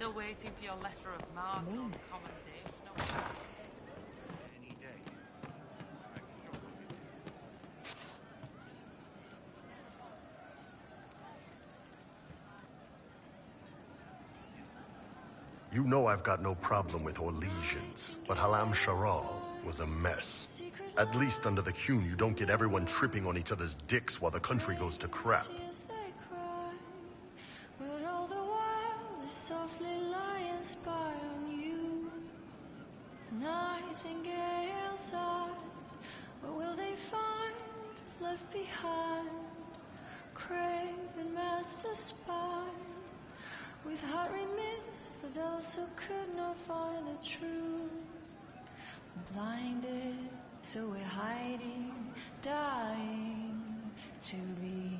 Still waiting for your letter of marque or commendation or what? Any day. You know I've got no problem with Orlesians, but Halam Sharal was a mess. At least under the Qun, you don't get everyone tripping on each other's dicks while the country goes to crap. But all the while, they softly lie and spy on you. Nightingale's eyes, what will they find left behind? Craven master spy, with heart remiss for those who could not find the truth. Blinded, so we're hiding, dying to be.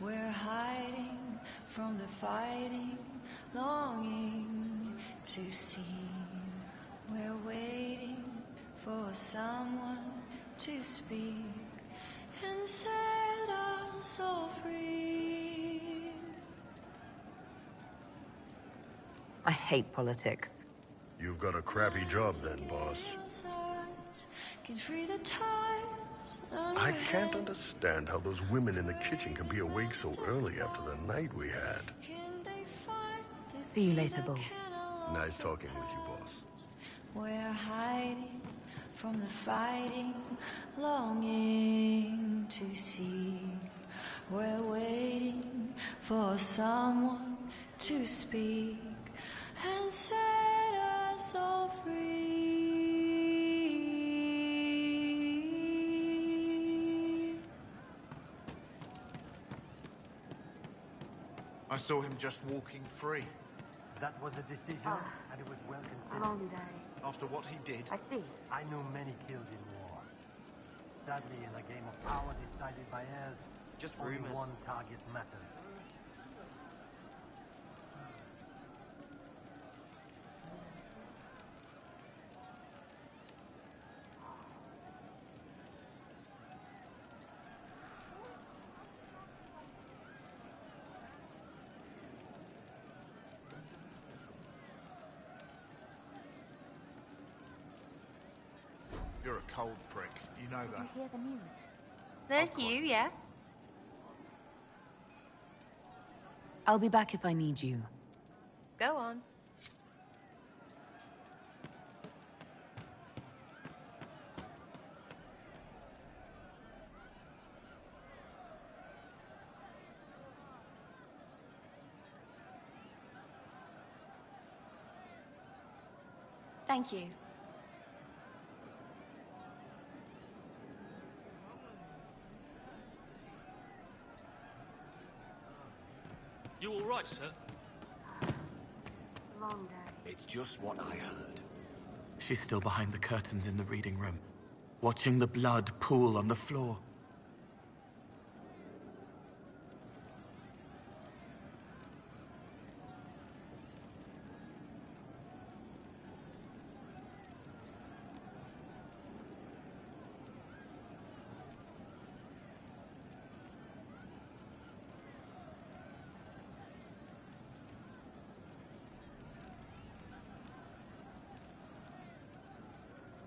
We're hiding from the fighting, longing to see. We're waiting for someone to speak and set us all free. I hate politics. You've got a crappy job then, boss. Can free the tides. I can't understand how those women in the kitchen can be awake so early after the night we had. See you later, Bull. Nice talking with you, boss. We're hiding from the fighting, longing to see. We're waiting for someone to speak and set us all free. I saw him just walking free. That was a decision, and it was well considered. A long day. After what he did, I see. I knew many killed in war. Sadly, in a game of power decided by heirs, Just only rumors. one target matters. you're a cold prick. You know that. Hear the news. There's you, yes? I'll be back if I need you. Go on. Thank you. You all right, sir? Long day. It's just what I heard. She's still behind the curtains in the reading room, watching the blood pool on the floor.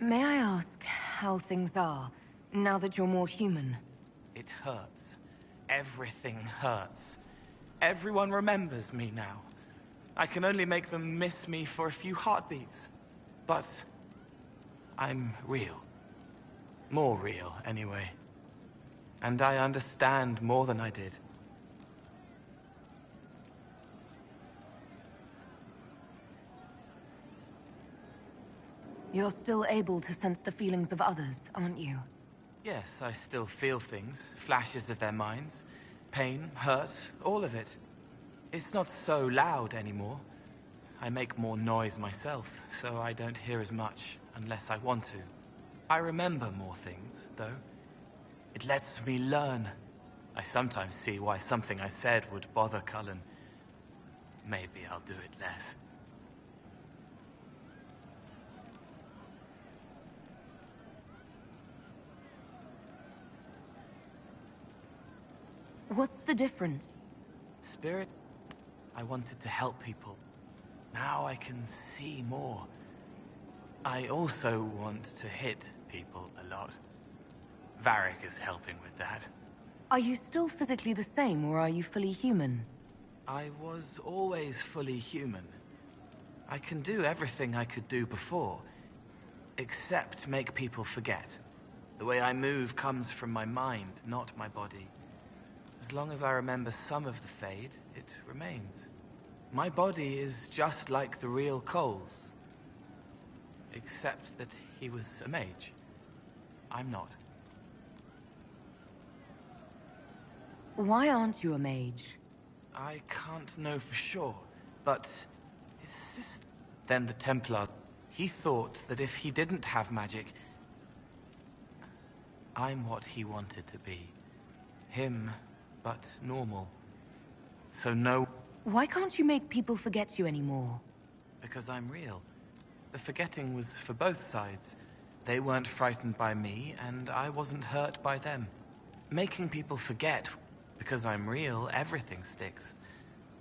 May I ask how things are, now that you're more human? It hurts. Everything hurts. Everyone remembers me now. I can only make them miss me for a few heartbeats. But I'm real. More real, anyway. And I understand more than I did. You're still able to sense the feelings of others, aren't you? Yes, I still feel things, flashes of their minds. Pain, hurt, all of it. It's not so loud anymore. I make more noise myself, so I don't hear as much unless I want to. I remember more things, though. It lets me learn. I sometimes see why something I said would bother Cullen. Maybe I'll do it less. What's the difference? Spirit, I wanted to help people. Now I can see more. I also want to hit people a lot. Varric is helping with that. Are you still physically the same, or are you fully human? I was always fully human. I can do everything I could do before, except make people forget. The way I move comes from my mind, not my body. As long as I remember some of the Fade, it remains. My body is just like the real Cole's. Except that he was a mage. I'm not. Why aren't you a mage? I can't know for sure, but his sister... Then the Templar, he thought that if he didn't have magic, I'm what he wanted to be. Him, but normal. So no... Why can't you make people forget you anymore? Because I'm real. The forgetting was for both sides. They weren't frightened by me, and I wasn't hurt by them. Making people forget, because I'm real, everything sticks.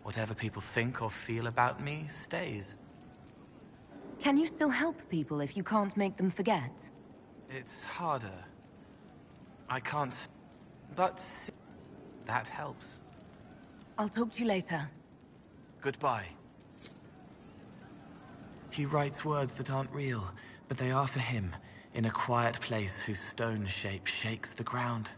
Whatever people think or feel about me stays. Can you still help people if you can't make them forget? It's harder. I can't... But... that helps. I'll talk to you later. Goodbye. He writes words that aren't real, but they are for him, in a quiet place whose stone shape shakes the ground.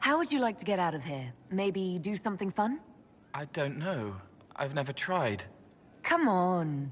How would you like to get out of here? Maybe do something fun? I don't know. I've never tried. Come on.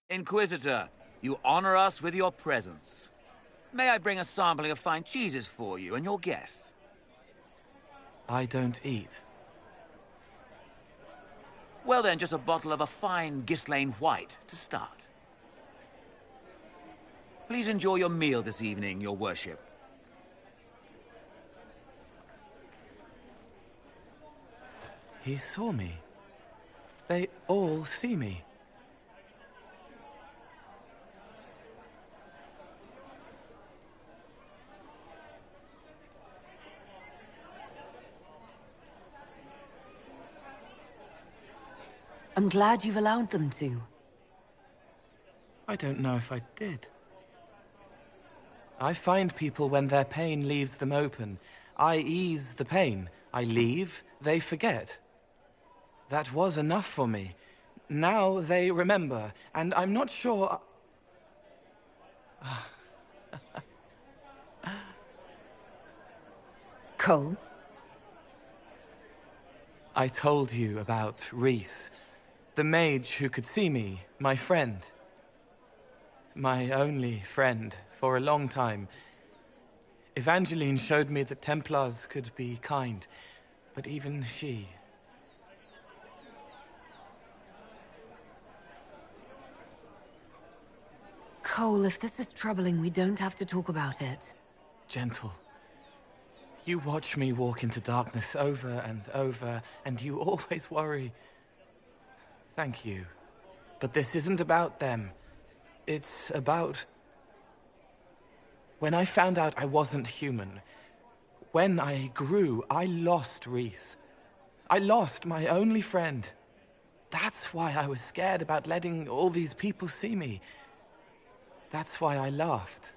Inquisitor, you honor us with your presence. May I bring a sampling of fine cheeses for you and your guest? I don't eat. Well then, just a bottle of a fine Ghislaine White to start. Please enjoy your meal this evening, your worship. He saw me. They all see me. I'm glad you've allowed them to. I don't know if I did. I find people when their pain leaves them open. I ease the pain. I leave, they forget. That was enough for me. Now they remember, and I'm not sure... Cole? I told you about Reese, the mage who could see me, my friend. My only friend for a long time. Evangeline showed me that Templars could be kind, but even she... Cole, if this is troubling, we don't have to talk about it. Gentle. You watch me walk into darkness over and over, and you always worry. Thank you. But this isn't about them. It's about... When I found out I wasn't human, when I grew, I lost Reese. I lost my only friend. That's why I was scared about letting all these people see me. That's why I laughed.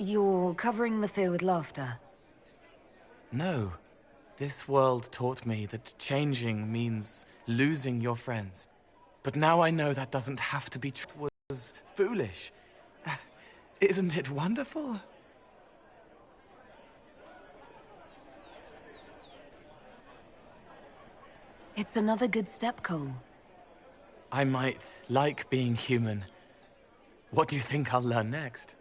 You're covering the fear with laughter. No. This world taught me that changing means losing your friends. But now I know that doesn't have to be true. It was foolish. Isn't it wonderful? It's another good step, Cole. I might like being human. What do you think I'll learn next?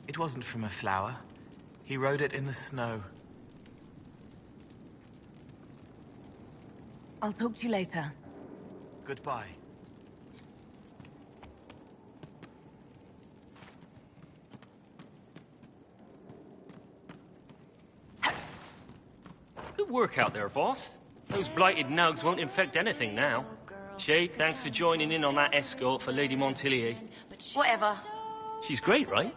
It wasn't from a flower. He wrote it in the snow. I'll talk to you later. Goodbye. Good work out there, boss. Those blighted nugs won't infect anything now. Shade, thanks for joining in on that escort for Lady Montilier. Whatever. She's great, right?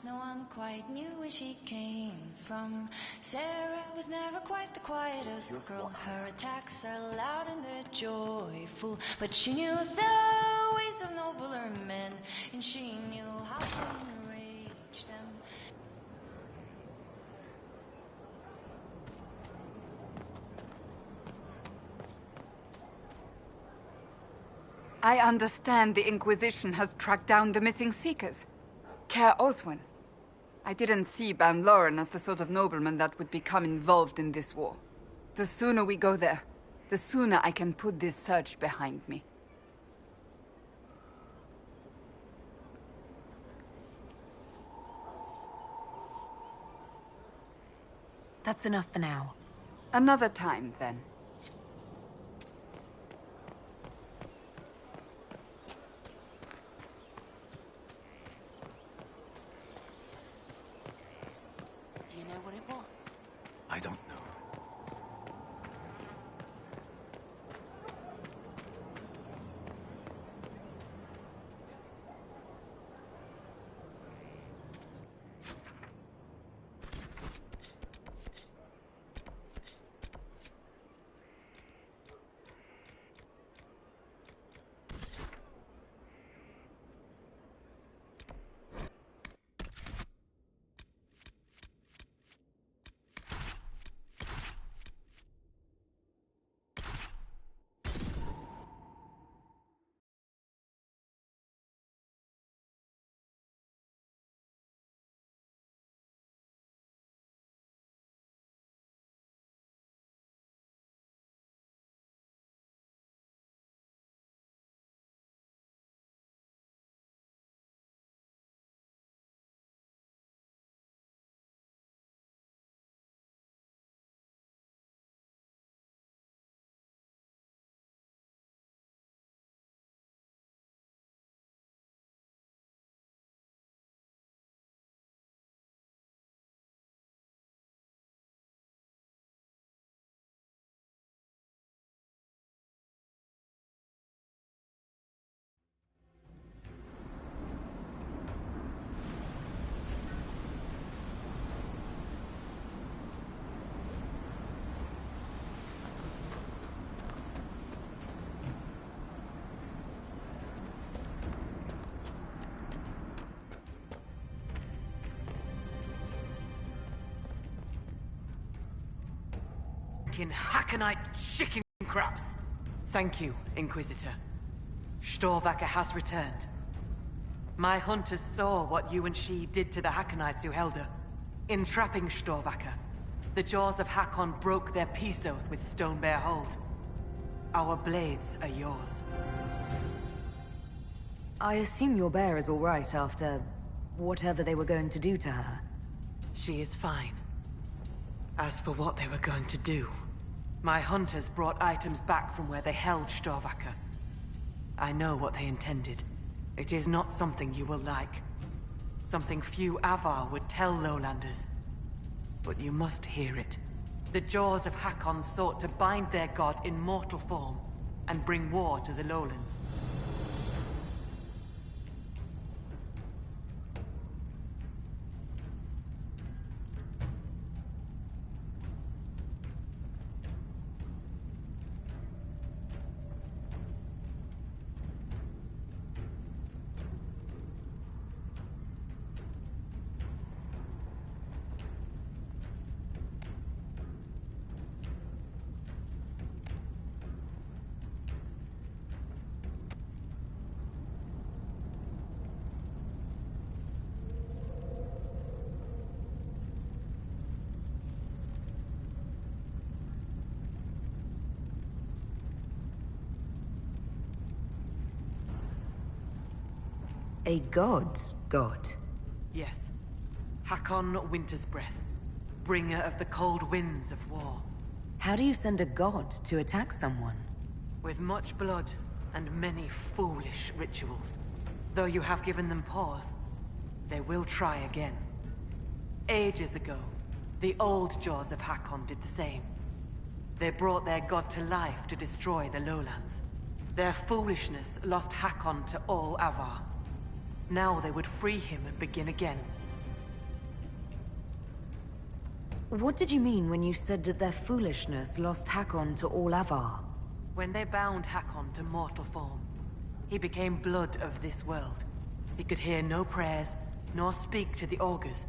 No one quite knew where she came from. Sarah was never quite the quietest girl. Her attacks are loud and they're joyful, but she knew the ways of nobler men, and she knew how to enrage them. I understand the Inquisition has tracked down the missing Seekers. Care Oswin. I didn't see Ban Loren as the sort of nobleman that would become involved in this war. The sooner we go there, the sooner I can put this search behind me. That's enough for now. Another time, then. Do you know what it was? I don't know. Hackneyed chicken craps. Thank you, Inquisitor. Storvacker has returned. My hunters saw what you and she did to the Hackenites who held her. In trapping Storvacker, the jaws of Hakon broke their peace oath with Stonebear Hold. Our blades are yours. I assume your bear is all right after whatever they were going to do to her. She is fine. As for what they were going to do, my hunters brought items back from where they held Storvaker. I know what they intended. It is not something you will like. Something few Avar would tell Lowlanders. But you must hear it. The Jaws of Hakon sought to bind their god in mortal form and bring war to the Lowlands. A god's god? Yes. Hakon Winter's Breath, bringer of the cold winds of war. How do you send a god to attack someone? With much blood and many foolish rituals. Though you have given them pause, they will try again. Ages ago, the old Jaws of Hakon did the same. They brought their god to life to destroy the lowlands. Their foolishness lost Hakon to all Avar. Now they would free him and begin again. What did you mean when you said that their foolishness lost Hakon to all Avar? When they bound Hakon to mortal form, he became blood of this world. He could hear no prayers, nor speak to the augurs.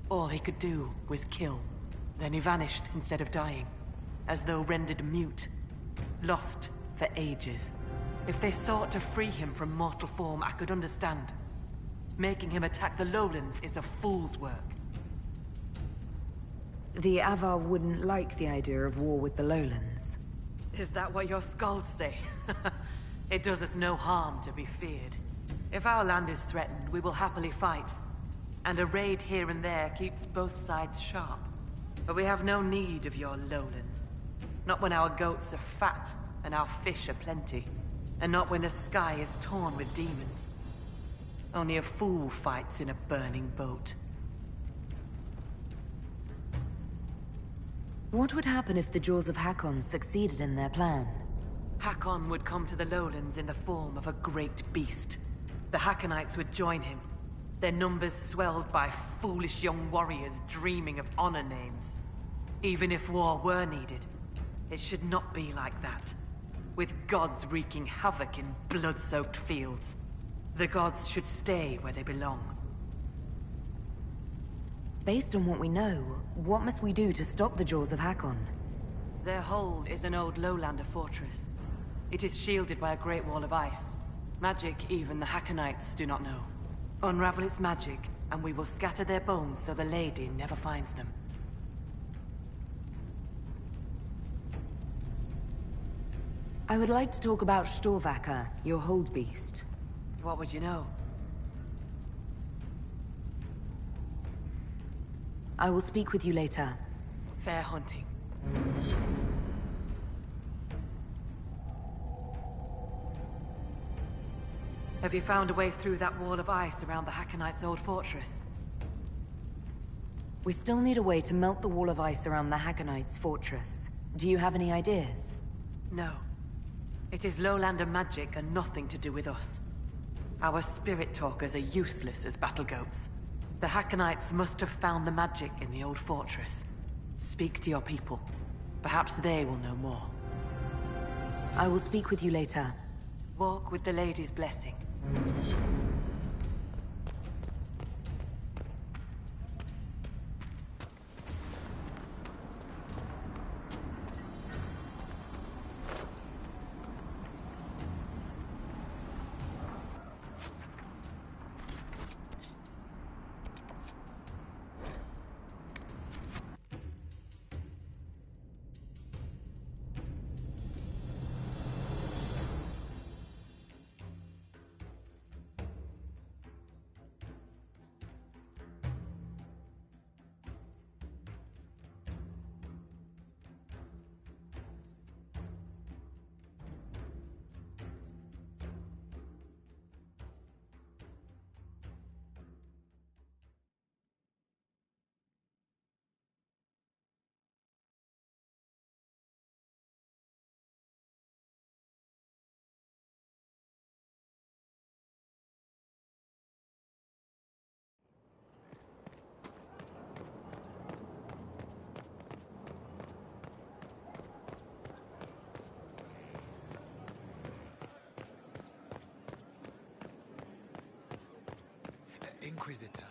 All he could do was kill. Then he vanished instead of dying, as though rendered mute, lost for ages. If they sought to free him from mortal form, I could understand. Making him attack the lowlands is a fool's work. The Avar wouldn't like the idea of war with the lowlands. Is that what your skalds say? It does us no harm to be feared. If our land is threatened, we will happily fight. And a raid here and there keeps both sides sharp. But we have no need of your lowlands. Not when our goats are fat and our fish are plenty. And not when the sky is torn with demons. Only a fool fights in a burning boat. What would happen if the Jaws of Hakon succeeded in their plan? Hakon would come to the lowlands in the form of a great beast. The Hakonites would join him, their numbers swelled by foolish young warriors dreaming of honor names. Even if war were needed, it should not be like that. With gods wreaking havoc in blood-soaked fields. The gods should stay where they belong. Based on what we know, what must we do to stop the Jaws of Hakon? Their hold is an old lowlander fortress. It is shielded by a great wall of ice. Magic even the Hakonites do not know. Unravel its magic, and we will scatter their bones so the lady never finds them. I would like to talk about Storvaker, your hold beast. What would you know? I will speak with you later. Fair hunting. Have you found a way through that wall of ice around the Hakonites' old fortress? We still need a way to melt the wall of ice around the Hakonites' fortress. Do you have any ideas? No. It is lowlander magic and nothing to do with us. Our spirit talkers are useless as battle goats. The Hakonites must have found the magic in the old fortress. Speak to your people. Perhaps they will know more. I will speak with you later. Walk with the lady's blessing. Inquisitor.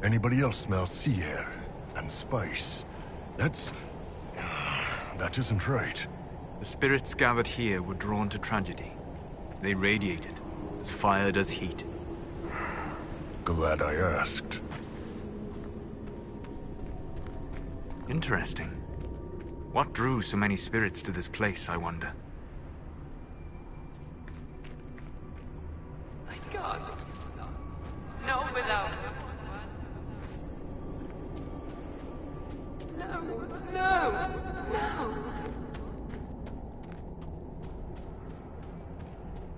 Anybody else smell sea air and spice? That isn't right. The spirits gathered here were drawn to tragedy. They radiated, as fire does heat. Glad I asked. Interesting. What drew so many spirits to this place, I wonder? My God. No, without. No.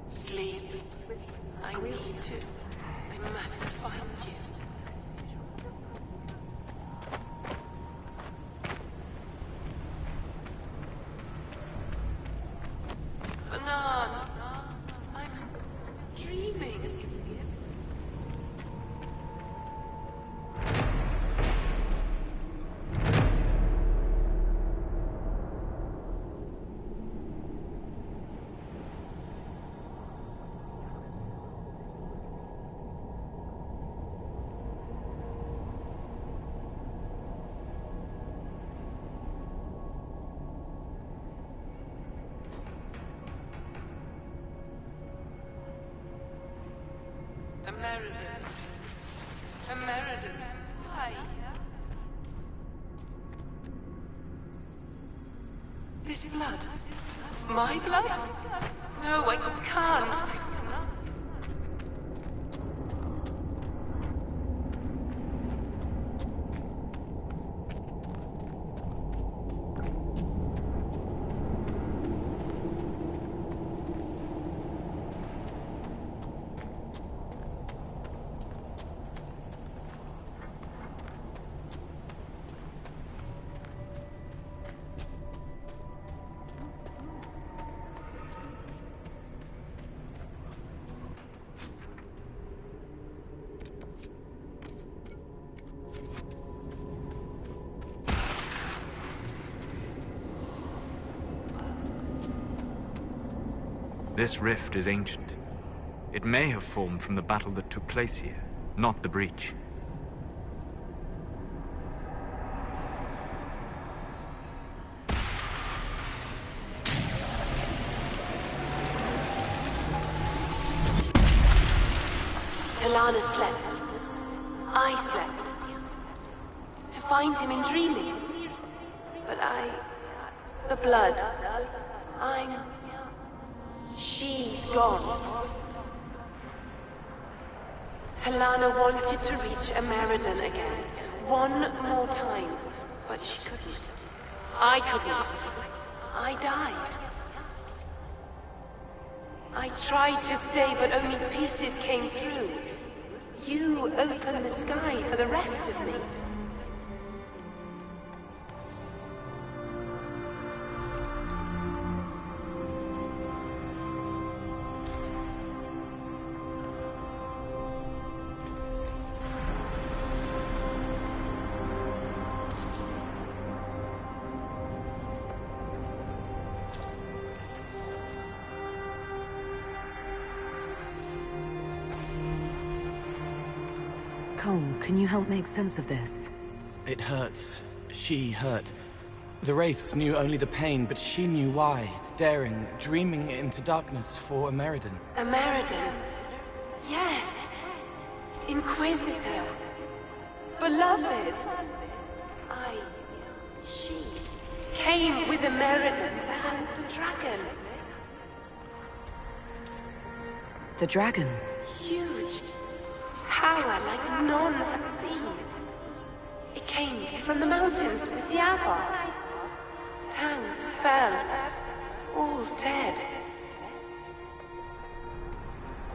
Sleep. I need to. I must find you. Fanan, I'm dreaming. American. Why? This blood? My blood? No, I can't. This rift is ancient. It may have formed from the battle that took place here, not the breach. Talana slept. I slept. To find him in dreaming. But the blood. She's gone. Talana wanted to reach Ameridan again. One more time. But she couldn't. I couldn't. I died. I tried to stay, but only pieces came through. You opened the sky for the rest of me. Cole, can you help make sense of this? It hurts. She hurt. The Wraiths knew only the pain, but she knew why. Daring, dreaming into darkness for Ameridan. Ameridan? Yes. Inquisitor. Beloved. She came with Ameridan to hunt the dragon. The dragon? Huge. Power like none had seen. It came from the mountains with the Avar. Towns fell, all dead.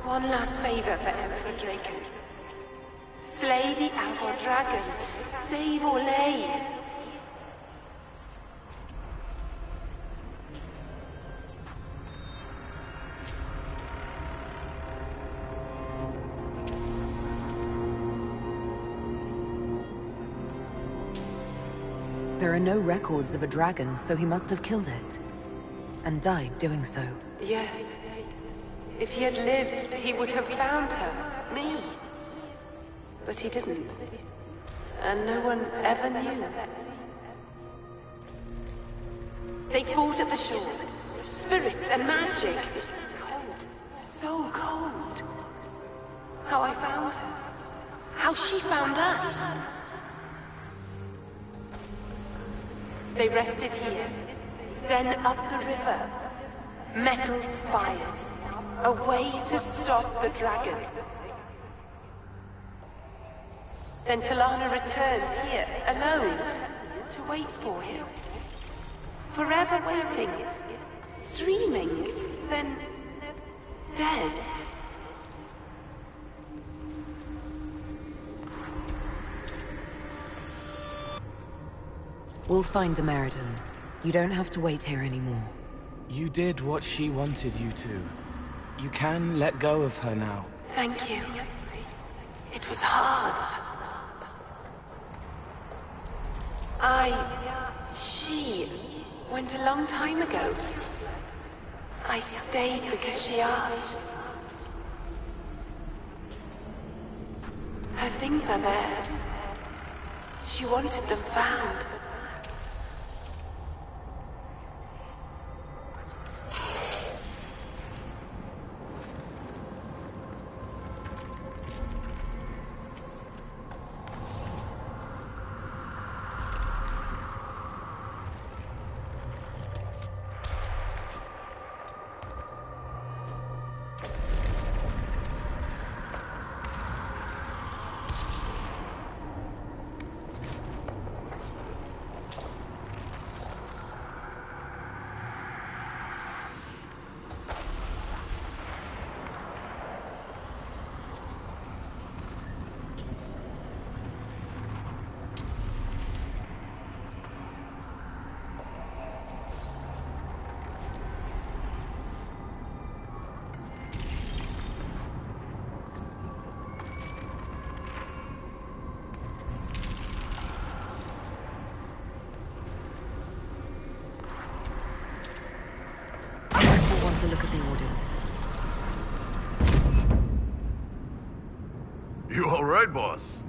One last favor for Emperor Draken. Slay the Avar dragon. Save Orlais. There are no records of a dragon, so he must have killed it. And died doing so. Yes. If he had lived, he would have found her. Me. But he didn't. And no one ever knew. They fought at the shore. Spirits and magic. Cold. So cold. How I found her. How she found us. They rested here, then up the river. Metal spires. A way to stop the dragon. Then Talana returned here, alone, to wait for him. Forever waiting. Dreaming. Then dead. We'll find Ameridan. You don't have to wait here anymore. You did what she wanted you to. You can let go of her now. Thank you. It was hard. She went a long time ago. I stayed because she asked. Her things are there. She wanted them found. closer look at the orders. You all right, boss?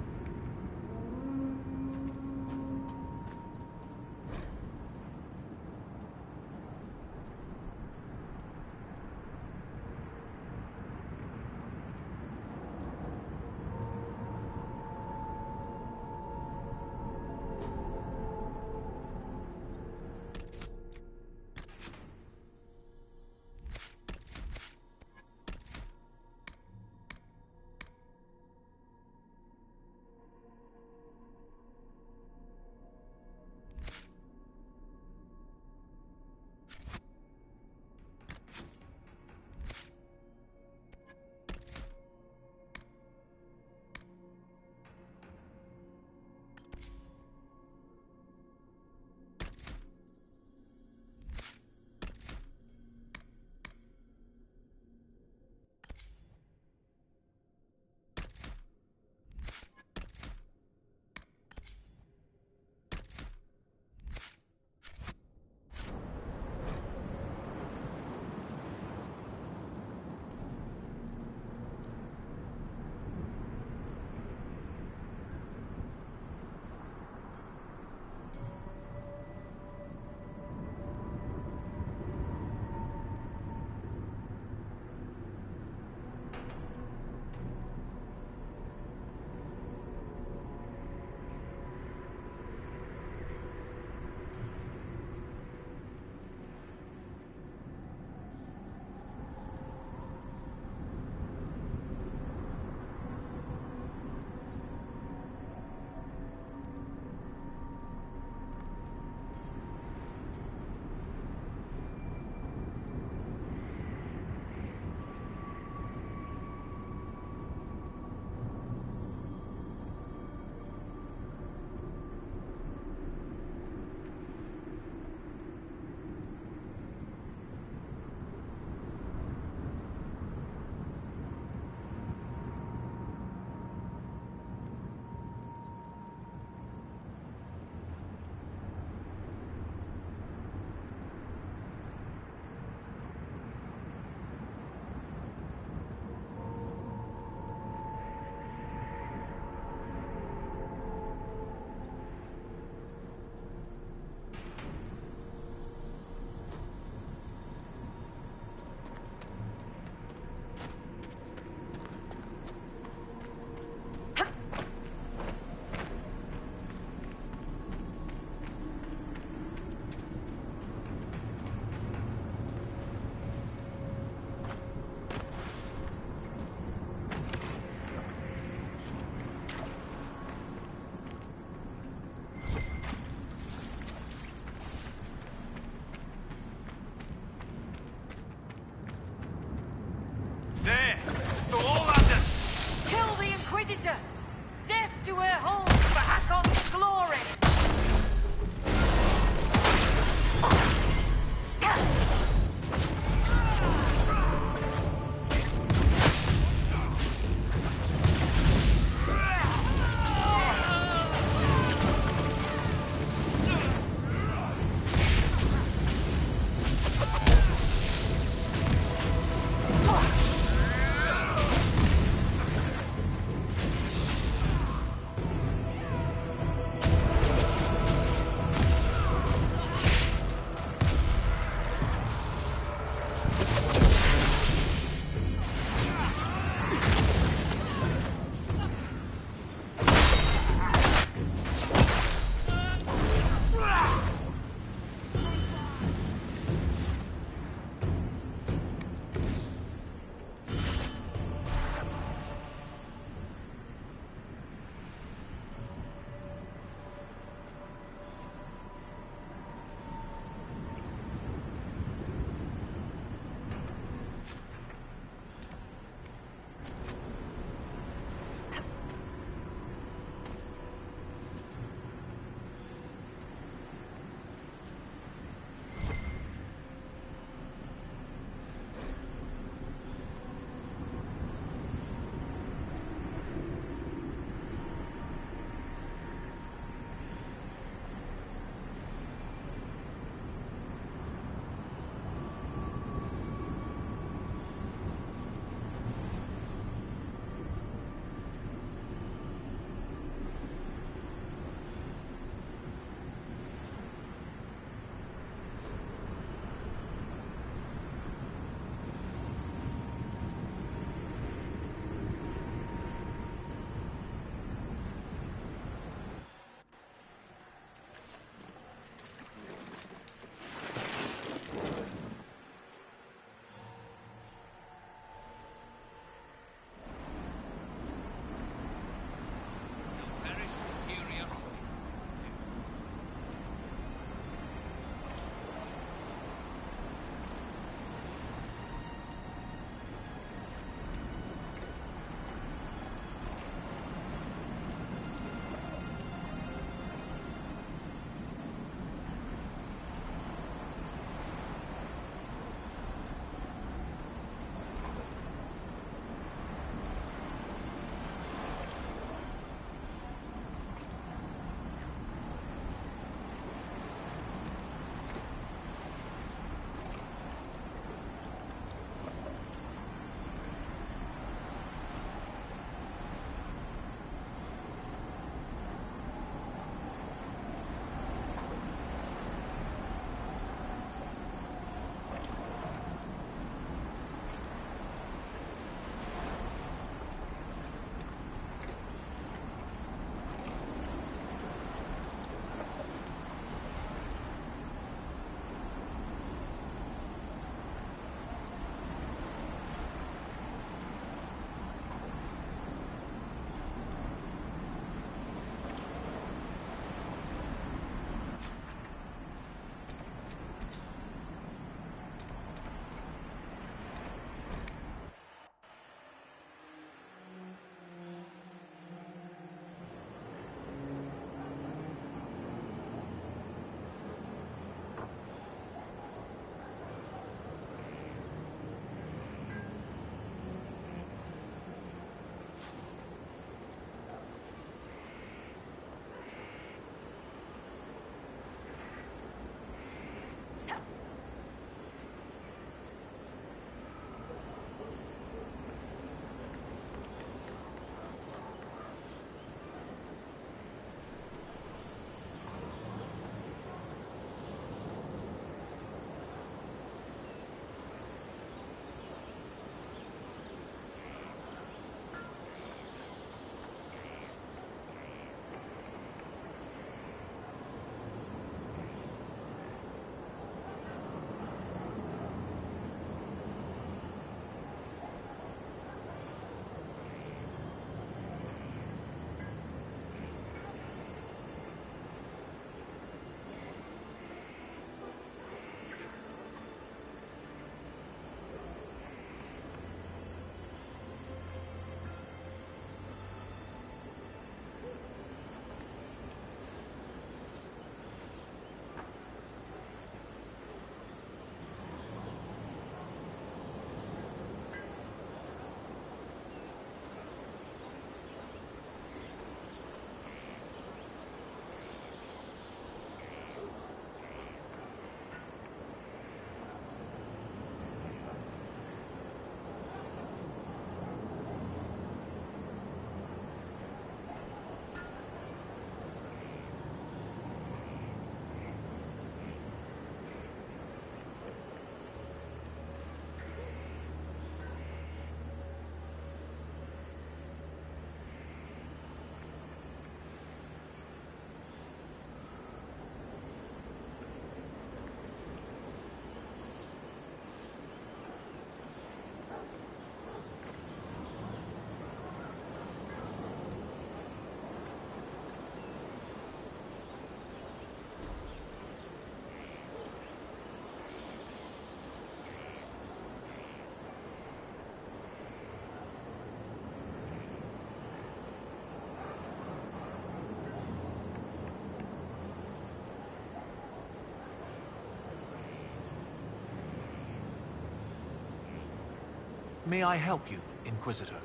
May I help you, Inquisitor?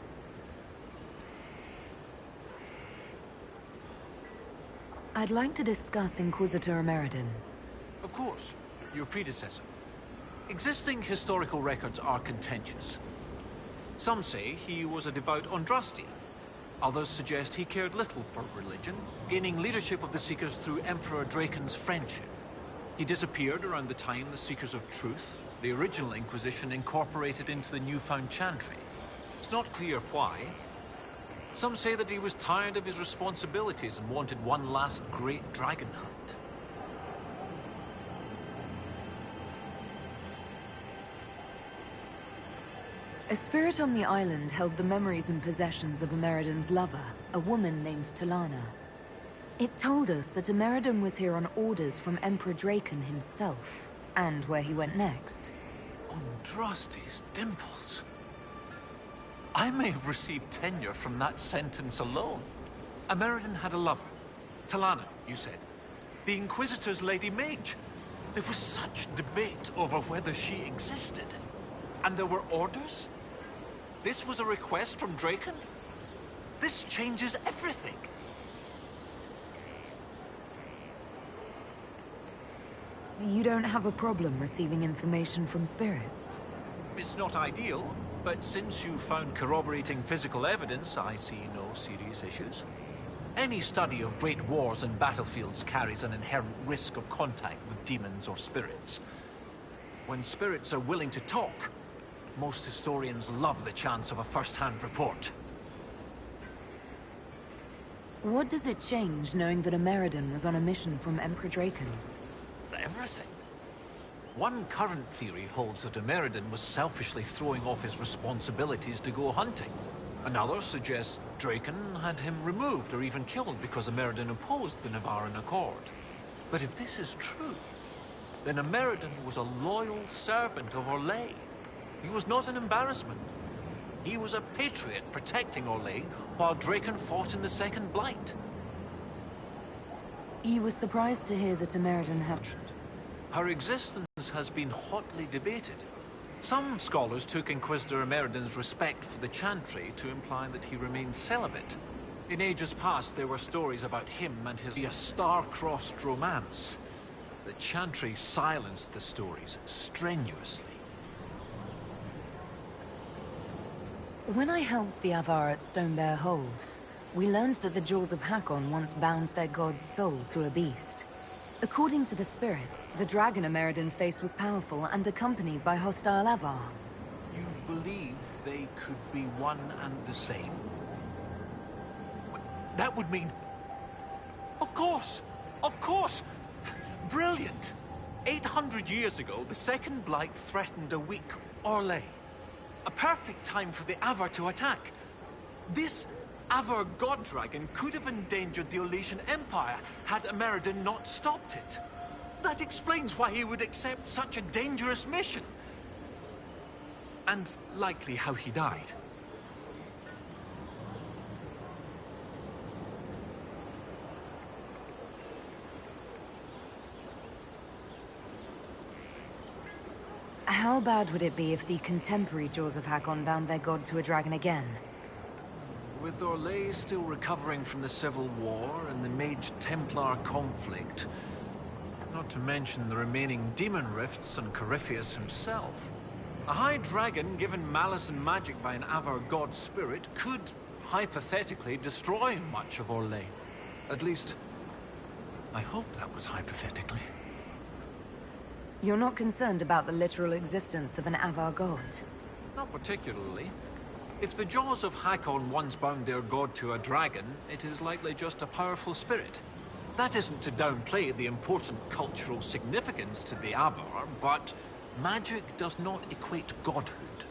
I'd like to discuss Inquisitor Ameridan. Of course, your predecessor. Existing historical records are contentious. Some say he was a devout Andrastian. Others suggest he cared little for religion, gaining leadership of the Seekers through Emperor Draken's friendship. He disappeared around the time the Seekers of Truth, the original Inquisition, incorporated into the newfound Chantry. It's not clear why. Some say that he was tired of his responsibilities and wanted one last great dragon hunt. A spirit on the island held the memories and possessions of Ameridan's lover, a woman named Talana. It told us that Ameridan was here on orders from Emperor Draken himself, and where he went next. Andrasti's dimples. I may have received tenure from that sentence alone. Ameridan had a lover. Talana, you said. The Inquisitor's Lady Mage. There was such debate over whether she existed. And there were orders? This was a request from Draken? This changes everything. You don't have a problem receiving information from spirits? It's not ideal, but since you found corroborating physical evidence, I see no serious issues. Any study of great wars and battlefields carries an inherent risk of contact with demons or spirits. When spirits are willing to talk, most historians love the chance of a first-hand report. What does it change knowing that Ameridan was on a mission from Emperor Draken? Everything. One current theory holds that Ameridan was selfishly throwing off his responsibilities to go hunting. Another suggests Draken had him removed or even killed because Ameridan opposed the Navaran Accord. But if this is true, then Ameridan was a loyal servant of Orlais. He was not an embarrassment. He was a patriot protecting Orlais while Draken fought in the Second Blight. You were surprised to hear that Ameridan had... Her existence has been hotly debated. Some scholars took Inquisitor Ameridan's respect for the Chantry to imply that he remained celibate. In ages past, there were stories about him and his star-crossed romance. The Chantry silenced the stories strenuously. When I helped the Avar at Stone Bear Hold, we learned that the Jaws of Hakon once bound their god's soul to a beast. According to the spirits, the dragon Ameridan faced was powerful and accompanied by hostile Avar. You believe they could be one and the same? That would mean... Of course! Of course! Brilliant! 800 years ago, the Second Blight threatened a weak Orlais. A perfect time for the Avar to attack. This Avar god dragon could have endangered the Orlesian Empire had Ameridan not stopped it. That explains why he would accept such a dangerous mission. And likely how he died. How bad would it be if the contemporary Jaws of Hakon bound their god to a dragon again? With Orlais still recovering from the Civil War and the Mage-Templar conflict, not to mention the remaining demon rifts and Corypheus himself, a high dragon given malice and magic by an Avar god spirit could, hypothetically, destroy much of Orlais. At least, I hope that was hypothetically. You're not concerned about the literal existence of an Avar god? Not particularly. If the Jaws of Hakon once bound their god to a dragon, it is likely just a powerful spirit. That isn't to downplay the important cultural significance to the Avar, but magic does not equate godhood.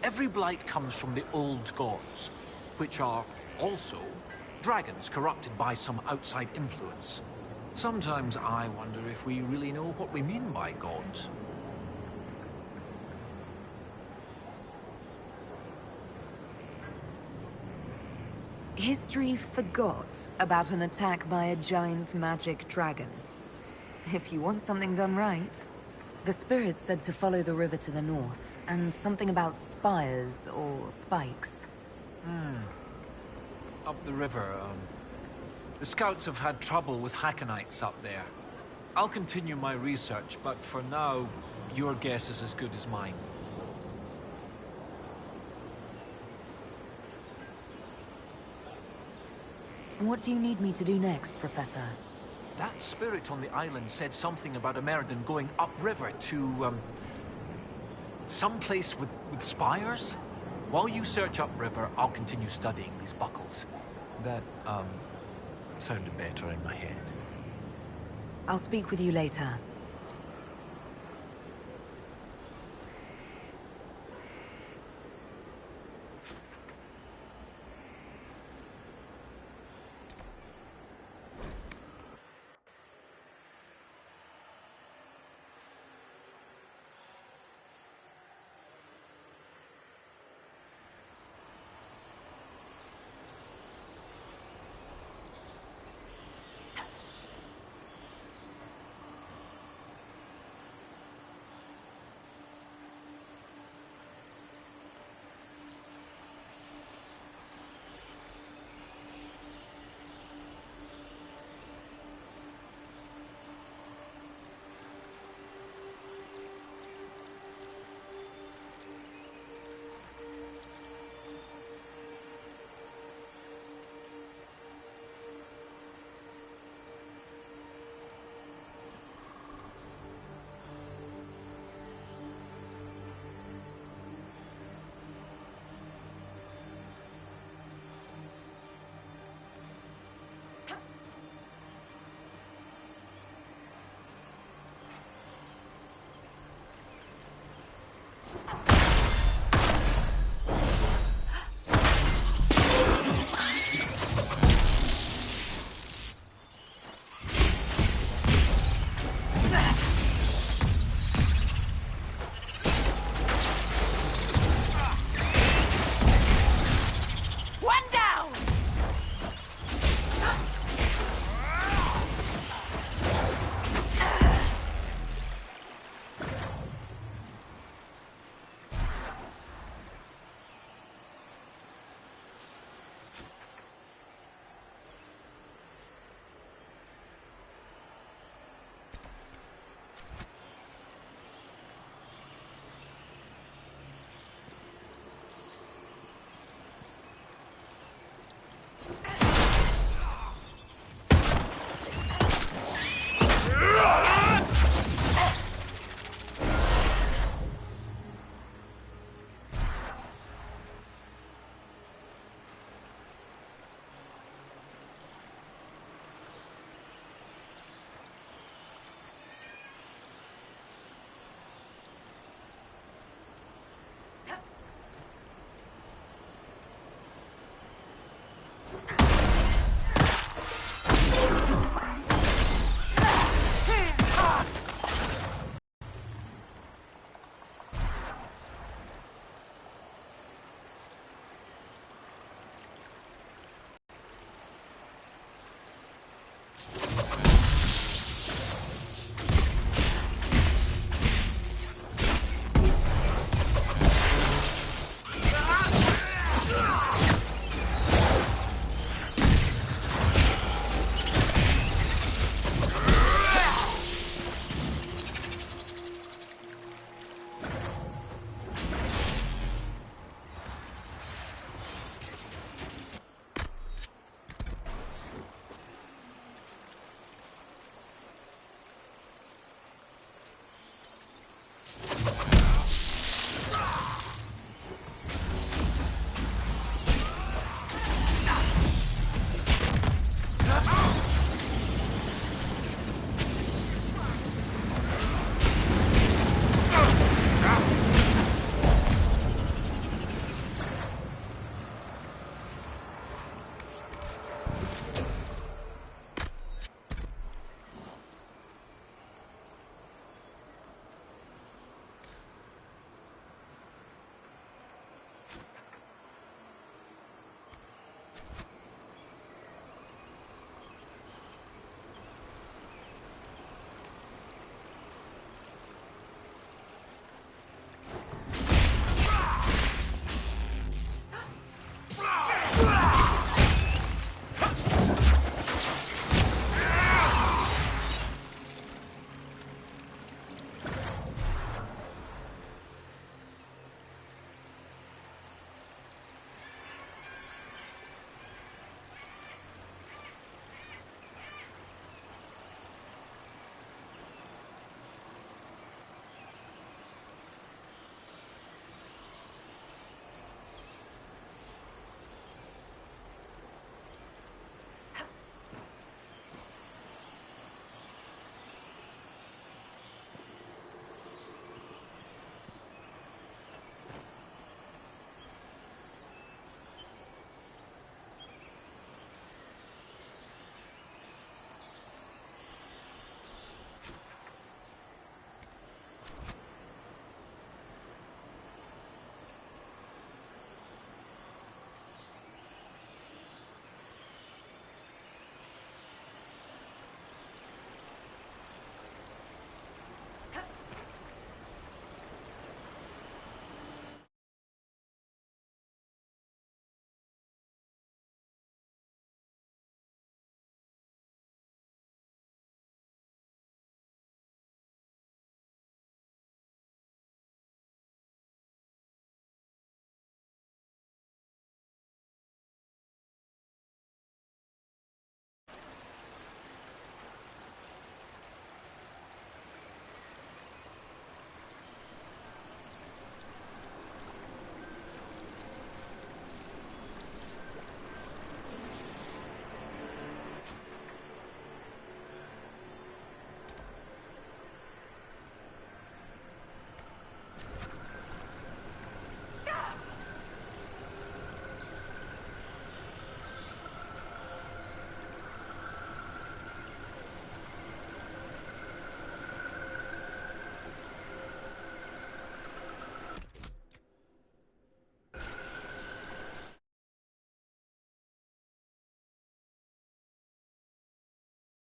Every blight comes from the old gods, which are also dragons corrupted by some outside influence. Sometimes I wonder if we really know what we mean by gods. History forgot about an attack by a giant magic dragon. If you want something done right, The spirit said to follow the river to the north, and something about spires or spikes. Up the river, the scouts have had trouble with Hackonites up there. I'll continue my research, but for now, your guess is as good as mine. What do you need me to do next, Professor? That spirit on the island said something about American going upriver to, some place with spires? While you search upriver, I'll continue studying these buckles. That, sounded better in my head. I'll speak with you later.